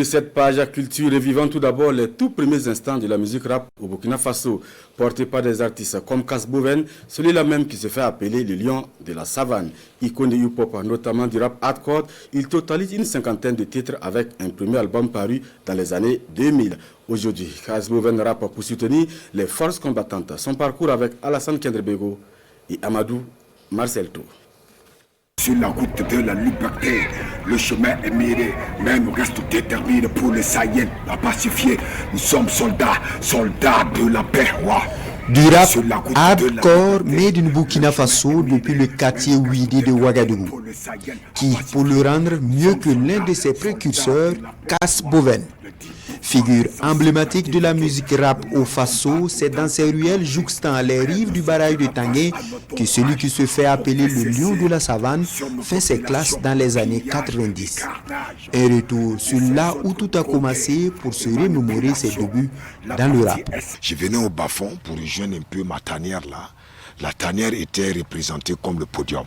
cette page à culture, revivant tout d'abord les tout premiers instants de la musique rap au Burkina Faso, porté par des artistes comme Casboven, celui-là même qui se fait appeler le lion de la savane. Icône de hip-hop, notamment du rap hardcore, il totalise une cinquantaine de titres avec un premier album paru dans les années 2000. Aujourd'hui, Casboven rappe pour soutenir les forces combattantes. Son parcours avec Alassane Kendrebego et Amadou Marcel Tour. Sur la route de la liberté, le chemin est miré, mais nous restons déterminés pour le Sahel, la pacifier. Nous sommes soldats, soldats de la paix. Du rap hardcore made in Burkina Faso depuis le quartier Ouidé de Ouagadougou, qui, pour le rendre mieux que l'un de ses précurseurs, Casboven. Figure emblématique de la musique rap au Faso, c'est dans ces ruelles jouxtant les rives du barrage de Tanguay que celui qui se fait appeler le lion de la savane fait ses classes dans les années 90. Un retour sur là où tout a commencé pour se remémorer ses débuts dans le rap. Je venais au bas-fond pour rejoindre un peu ma tanière là. La tanière était représentée comme le podium.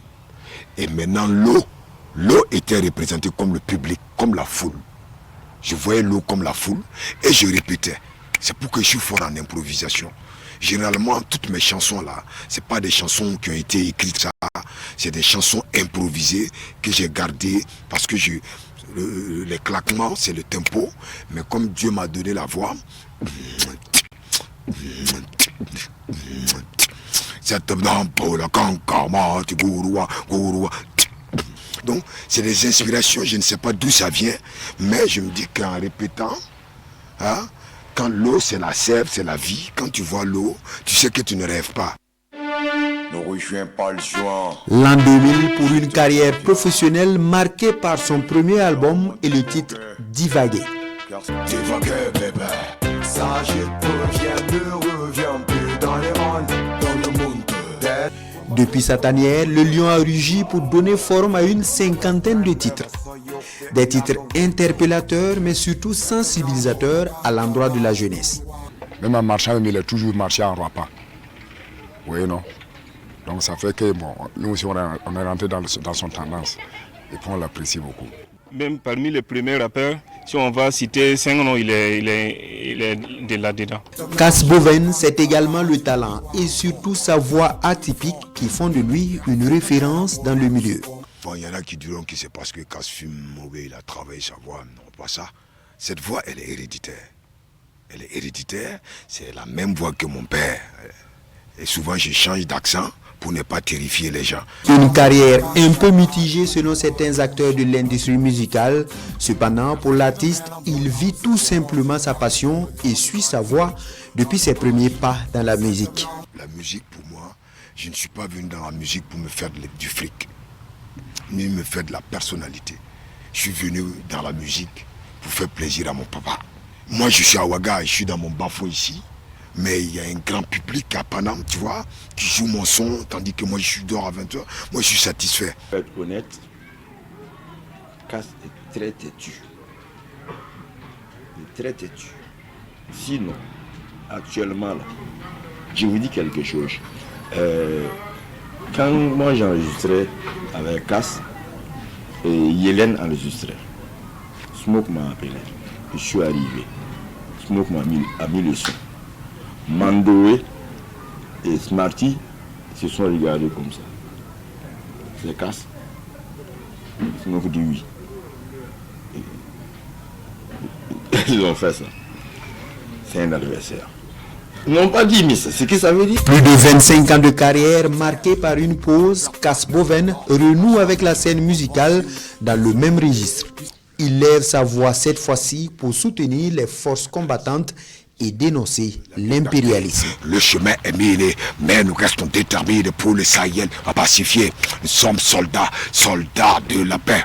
Et maintenant l'eau était représentée comme le public, comme la foule. Je voyais l'eau comme la foule et je répétais. C'est pour que je suis fort en improvisation. Généralement, toutes mes chansons là, c'est pas des chansons qui ont été écrites ça, c'est des chansons improvisées que j'ai gardées parce que les claquements, c'est le tempo, mais comme Dieu m'a donné la voix, donc, c'est des inspirations, je ne sais pas d'où ça vient, mais je me dis qu'en répétant, hein, quand l'eau c'est la sève, c'est la vie, quand tu vois l'eau, tu sais que tu ne rêves pas. Ne rejoins pas le joint. L'an 2000 pour une carrière professionnelle marquée par son premier album et le titre Divaguer. Divaguer, bébé, ça je ne reviens plus dans les rangs, dans le monde. Depuis sa tanière, le lion a rugi pour donner forme à une cinquantaine de titres. Des titres interpellateurs, mais surtout sensibilisateurs à l'endroit de la jeunesse. Même en marchant, il a toujours marché en rappant. Oui, non. Donc ça fait que bon, nous aussi on est rentré dans son tendance. Et puis on l'apprécie beaucoup. Même parmi les premiers rappeurs, si on va citer 5 noms, il est de là-dedans. Casboven, c'est également le talent et surtout sa voix atypique qui font de lui une référence dans le milieu. Bon, il y en a qui diront que c'est parce que Casfum Mauvais, il a travaillé sa voix. Non, pas ça. Cette voix, elle est héréditaire. Elle est héréditaire, c'est la même voix que mon père. Et souvent, je change d'accent pour ne pas terrifier les gens. Une carrière un peu mitigée selon certains acteurs de l'industrie musicale. Cependant, pour l'artiste, il vit tout simplement sa passion et suit sa voie depuis ses premiers pas dans la musique. La musique, pour moi, je ne suis pas venu dans la musique pour me faire du fric, ni me faire de la personnalité. Je suis venu dans la musique pour faire plaisir à mon papa. Moi, je suis à Ouaga, je suis dans mon bas-fond ici. Mais il y a un grand public à Paname, tu vois, qui joue mon son, tandis que moi je suis dehors à 20h. Moi je suis satisfait. Pour être honnête, Cass est très têtu. Il est très têtu. Sinon, actuellement, là, je vous dis quelque chose. Quand moi j'enregistrais avec Cass, et Yélène enregistrait, Smoke m'a appelé. Je suis arrivé. Smoke m'a mis le son. Mandoé et Smarty se sont regardés comme ça. C'est Cass. Smoke dit oui. Ils ont fait ça. C'est un adversaire. Ils n'ont pas dit, mais c'est ce que ça veut dire. Plus de 25 ans de carrière marquée par une pause, Casboven renoue avec la scène musicale dans le même registre. Il lève sa voix cette fois-ci pour soutenir les forces combattantes et dénoncer l'impérialisme. Le chemin est miné, mais nous restons déterminés pour le Sahel à pacifier. Nous sommes soldats, soldats de la paix.